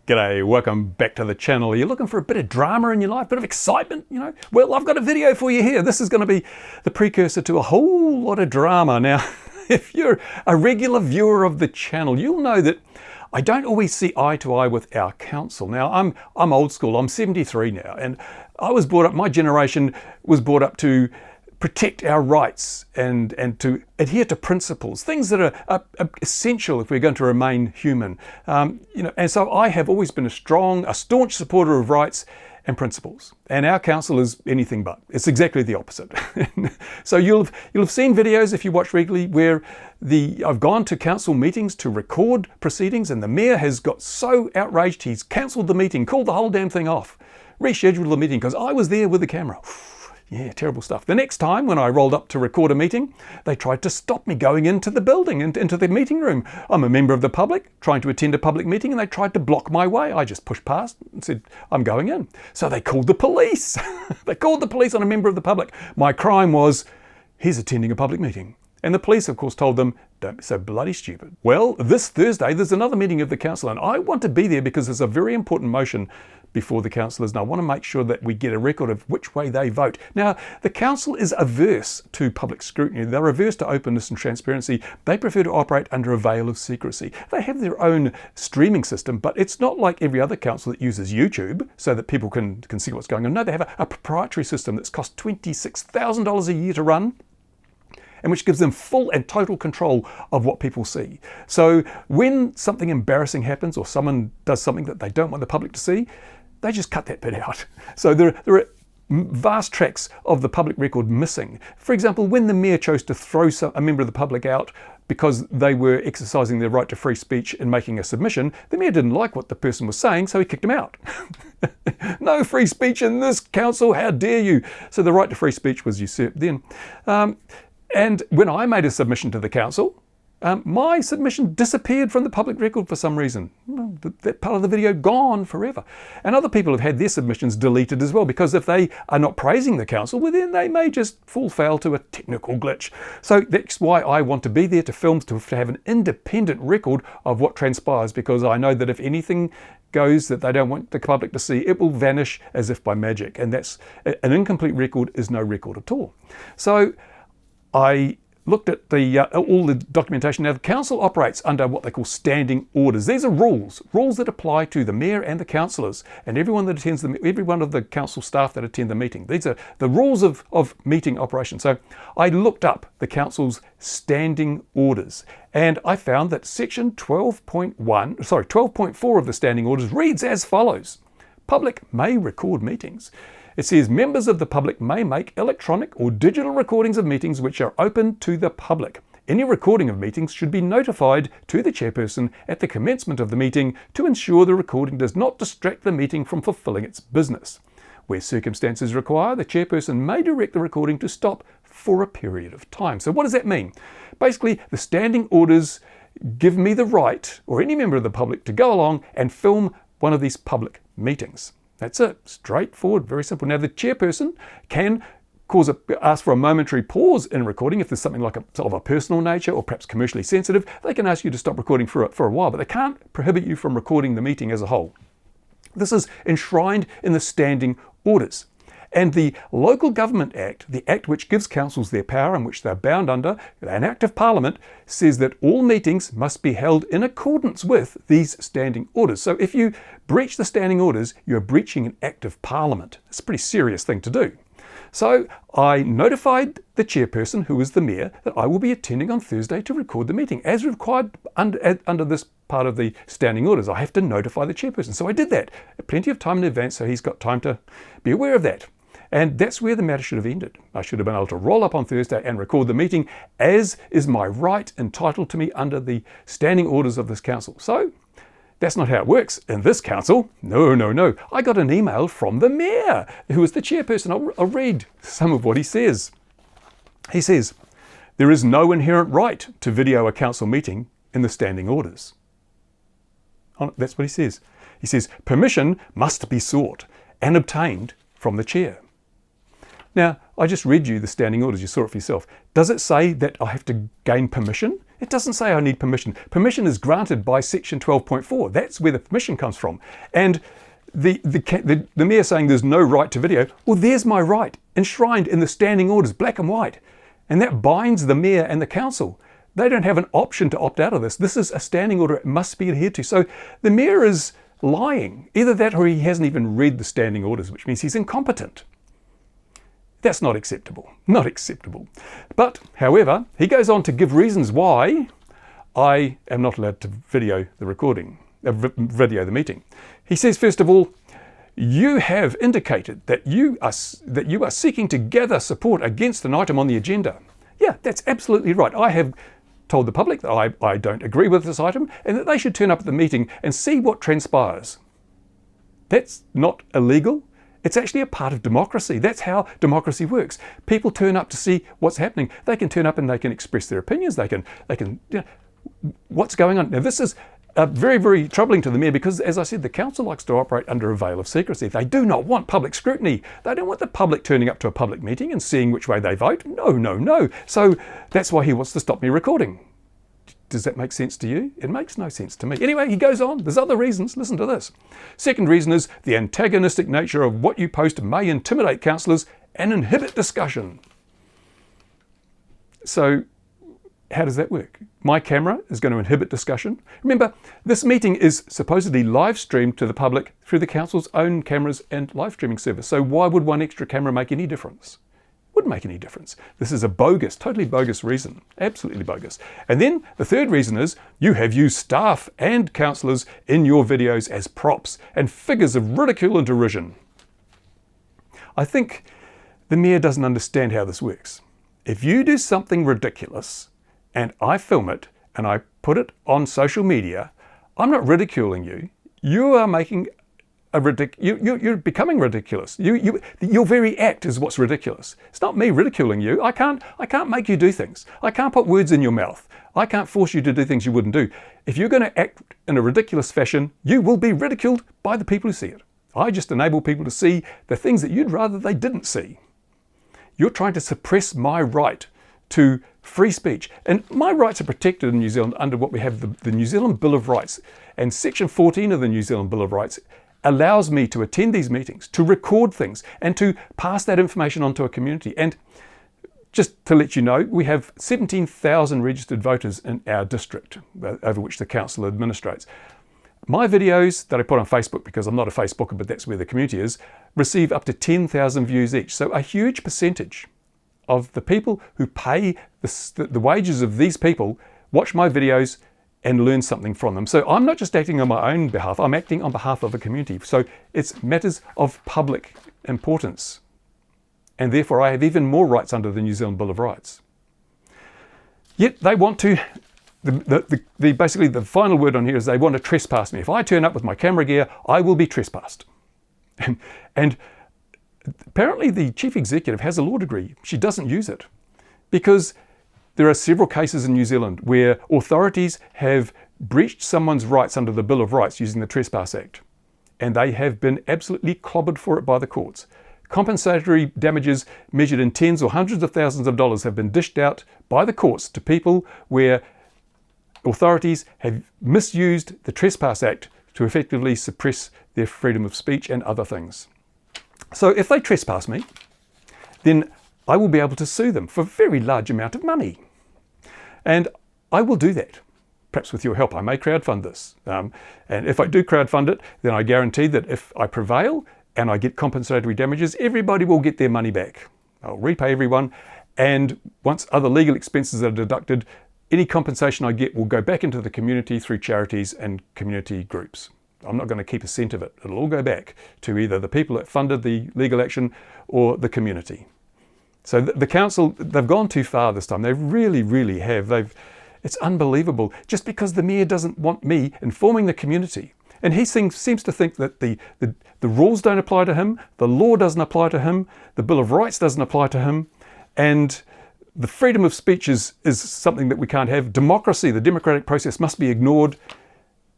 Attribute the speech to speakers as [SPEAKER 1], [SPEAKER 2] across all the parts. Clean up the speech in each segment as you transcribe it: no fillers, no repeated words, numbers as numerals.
[SPEAKER 1] G'day, welcome back to the channel. Are you looking for a bit of drama in your life, a bit of excitement, Well, I've got a video for you here. This is going to be the precursor to a whole lot of drama. Now, if you're a regular viewer of the channel, you'll know that I don't always see eye to eye with our council. Now, I'm old school. I'm 73 now, and I was brought up, my generation was brought up to protect our rights and to adhere to principles, things that are essential if we're going to remain human. And so I have always been a staunch supporter of rights and principles. And our council is anything but. It's exactly the opposite. So you'll have seen videos, if you watch regularly, where I've gone to council meetings to record proceedings, and the mayor has got so outraged he's cancelled the meeting, called the whole damn thing off, rescheduled the meeting because I was there with the camera. Yeah, terrible stuff. The next time when I rolled up to record a meeting, they tried to stop me going into the building, into the meeting room. I'm a member of the public trying to attend a public meeting, and they tried to block my way. I just pushed past and said, I'm going in. So they called the police. They called the police on a member of the public. My crime was, he's attending a public meeting. And the police, of course, told them, don't be so bloody stupid. Well, this Thursday, there's another meeting of the council, and I want to be there because there's a very important motion before the councillors, and I want to make sure that we get a record of which way they vote. Now, the council is averse to public scrutiny. They're averse to openness and transparency. They prefer to operate under a veil of secrecy. They have their own streaming system, but it's not like every other council that uses YouTube so that people can see what's going on. No, they have a proprietary system that's cost $26,000 a year to run, and which gives them full and total control of what people see. So when something embarrassing happens or someone does something that they don't want the public to see, they just cut that bit out. So there are vast tracts of the public record missing. For example, when the mayor chose to throw a member of the public out because they were exercising their right to free speech and making a submission, the mayor didn't like what the person was saying, so he kicked him out. No free speech in this council, how dare you? So the right to free speech was usurped then. And when I made a submission to the council, my submission disappeared from the public record for some reason. That part of the video gone forever. And other people have had their submissions deleted as well, because if they are not praising the council, well then they may just fall foul to a technical glitch. So that's why I want to be there to film, to have an independent record of what transpires, because I know that if anything goes that they don't want the public to see, it will vanish as if by magic. And that's an incomplete record is no record at all. So I looked at all the documentation. Now, the council operates under what they call standing orders. These are rules that apply to the mayor and the councillors and every one of the council staff that attend the meeting. These are the rules of meeting operation. So I looked up the council's standing orders, and I found that section 12.4 of the standing orders reads as follows. Public may record meetings. It says members of the public may make electronic or digital recordings of meetings which are open to the public. Any recording of meetings should be notified to the chairperson at the commencement of the meeting to ensure the recording does not distract the meeting from fulfilling its business. Where circumstances require, the chairperson may direct the recording to stop for a period of time. So what does that mean? Basically, the standing orders give me the right, or any member of the public, to go along and film one of these public meetings. That's it. Straightforward, very simple. Now, the chairperson can ask for a momentary pause in recording if there's something like of a personal nature or perhaps commercially sensitive. They can ask you to stop recording for a while, but they can't prohibit you from recording the meeting as a whole. This is enshrined in the standing orders. And the Local Government Act, the act which gives councils their power and which they're bound under, an act of Parliament, says that all meetings must be held in accordance with these standing orders. So if you breach the standing orders, you're breaching an act of Parliament. It's a pretty serious thing to do. So I notified the chairperson, who is the mayor, that I will be attending on Thursday to record the meeting, as required under this part of the standing orders. I have to notify the chairperson. So I did that plenty of time in advance, so he's got time to be aware of that. And that's where the matter should have ended. I should have been able to roll up on Thursday and record the meeting, as is my right entitled to me under the standing orders of this council. So that's not how it works in this council. No. I got an email from the mayor, who is the chairperson. I'll read some of what he says. He says, there is no inherent right to video a council meeting in the standing orders. That's what he says. He says, permission must be sought and obtained from the chair. Now, I just read you the standing orders. You saw it for yourself. Does it say that I have to gain permission? It doesn't say I need permission. Permission is granted by section 12.4. That's where the permission comes from. And the mayor saying there's no right to video, well, there's my right, enshrined in the standing orders, black and white. And that binds the mayor and the council. They don't have an option to opt out of this. This is a standing order. It must be adhered to. So the mayor is lying. Either that or he hasn't even read the standing orders, which means he's incompetent. That's not acceptable. Not acceptable. But, however, he goes on to give reasons why I am not allowed to video the recording, video the meeting. He says, first of all, you have indicated that you are seeking to gather support against an item on the agenda. Yeah, that's absolutely right. I have told the public that I don't agree with this item and that they should turn up at the meeting and see what transpires. That's not illegal. It's actually a part of democracy. That's how democracy works. People turn up to see what's happening. They can turn up and they can express their opinions. They can, what's going on. Now this is very, very troubling to the mayor because, as I said, the council likes to operate under a veil of secrecy. They do not want public scrutiny. They don't want the public turning up to a public meeting and seeing which way they vote. No, no, no. So that's why he wants to stop me recording. Does that make sense to you? It makes no sense to me. Anyway, he goes on. There's other reasons. Listen to this. Second reason is the antagonistic nature of what you post may intimidate councillors and inhibit discussion. So how does that work? My camera is going to inhibit discussion. Remember, this meeting is supposedly live streamed to the public through the council's own cameras and live streaming service. So why would one extra camera make any difference? Wouldn't make any difference. This is a bogus, totally bogus reason. Absolutely bogus. And then the third reason is you have used staff and councillors in your videos as props and figures of ridicule and derision. I think the mayor doesn't understand how this works. If you do something ridiculous and I film it and I put it on social media, I'm not ridiculing you. You are making you're becoming ridiculous. Your very act is what's ridiculous. It's not me ridiculing you. I can't make you do things. I can't put words in your mouth. I can't force you to do things you wouldn't do. If you're going to act in a ridiculous fashion, you will be ridiculed by the people who see it. I just enable people to see the things that you'd rather they didn't see. You're trying to suppress my right to free speech. And my rights are protected in New Zealand under what we have, the New Zealand Bill of Rights. And Section 14 of the New Zealand Bill of Rights allows me to attend these meetings, to record things, and to pass that information on to a community. And just to let you know, we have 17,000 registered voters in our district, over which the council administrates. My videos that I put on Facebook, because I'm not a Facebooker, but that's where the community is, receive up to 10,000 views each. So a huge percentage of the people who pay the wages of these people watch my videos and learn something from them. So I'm not just acting on my own behalf, I'm acting on behalf of a community. So it's matters of public importance. And therefore I have even more rights under the New Zealand Bill of Rights. Yet they want to, basically the final word on here is they want to trespass me. If I turn up with my camera gear, I will be trespassed. And apparently the chief executive has a law degree. She doesn't use it because there are several cases in New Zealand where authorities have breached someone's rights under the Bill of Rights using the Trespass Act, and they have been absolutely clobbered for it by the courts. Compensatory damages measured in tens or hundreds of thousands of dollars have been dished out by the courts to people where authorities have misused the Trespass Act to effectively suppress their freedom of speech and other things. So if they trespass me, then I will be able to sue them for a very large amount of money. And I will do that, perhaps with your help. I may crowdfund this. And if I do crowdfund it, then I guarantee that if I prevail and I get compensatory damages, everybody will get their money back. I'll repay everyone. And once other legal expenses are deducted, any compensation I get will go back into the community through charities and community groups. I'm not going to keep a cent of it. It'll all go back to either the people that funded the legal action or the community. So the council, they've gone too far this time. They really, really have. It's unbelievable. Just because the mayor doesn't want me informing the community. And he seems to think that the rules don't apply to him, the law doesn't apply to him, the Bill of Rights doesn't apply to him, and the freedom of speech is something that we can't have. Democracy, the democratic process must be ignored.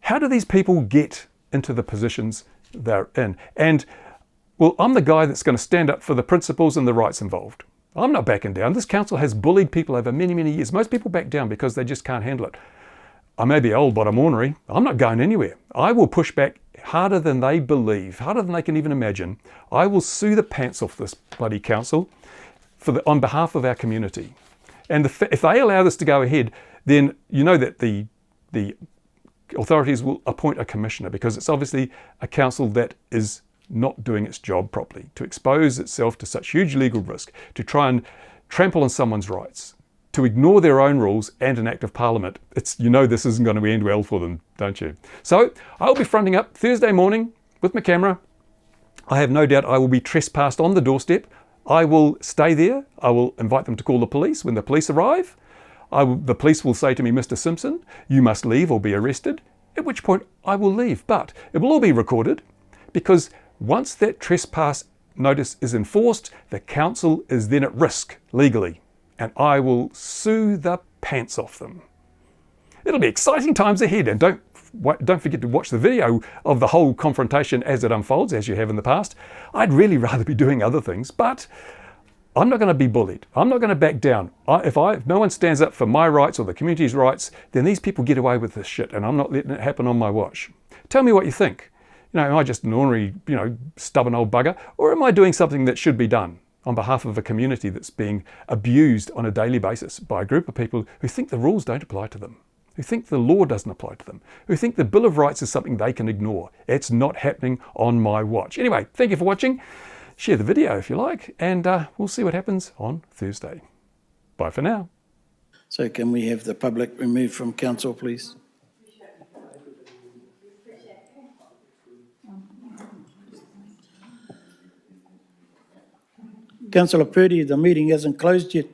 [SPEAKER 1] How do these people get into the positions they're in? And, well, I'm the guy that's going to stand up for the principles and the rights involved. I'm not backing down. This council has bullied people over many, many years. Most people back down because they just can't handle it. I may be old, but I'm ornery. I'm not going anywhere. I will push back harder than they believe, harder than they can even imagine. I will sue the pants off this bloody council on behalf of our community. And if they allow this to go ahead, then you know that the authorities will appoint a commissioner, because it's obviously a council that is not doing its job properly, to expose itself to such huge legal risk, to try and trample on someone's rights, to ignore their own rules and an act of parliament. You know this isn't going to end well for them, don't you? So I'll be fronting up Thursday morning with my camera. I have no doubt I will be trespassed on the doorstep. I will stay there. I will invite them to call the police. When the police arrive, the police will say to me, Mr. Simpson, you must leave or be arrested, at which point I will leave. But it will all be recorded, because once that trespass notice is enforced, the council is then at risk legally, and I will sue the pants off them. It'll be exciting times ahead, and don't forget to watch the video of the whole confrontation as it unfolds, as you have in the past. I'd really rather be doing other things, but I'm not going to be bullied. I'm not going to back down. If no one stands up for my rights or the community's rights, then these people get away with this shit, and I'm not letting it happen on my watch. Tell me what you think. Am I just an ornery, stubborn old bugger, or am I doing something that should be done on behalf of a community that's being abused on a daily basis by a group of people who think the rules don't apply to them, who think the law doesn't apply to them, who think the Bill of Rights is something they can ignore? It's not happening on my watch. Anyway, thank you for watching. Share the video if you like, and we'll see what happens on Thursday. Bye for now.
[SPEAKER 2] So can we have the public removed from council, please? Councillor Purdy, the meeting hasn't closed yet.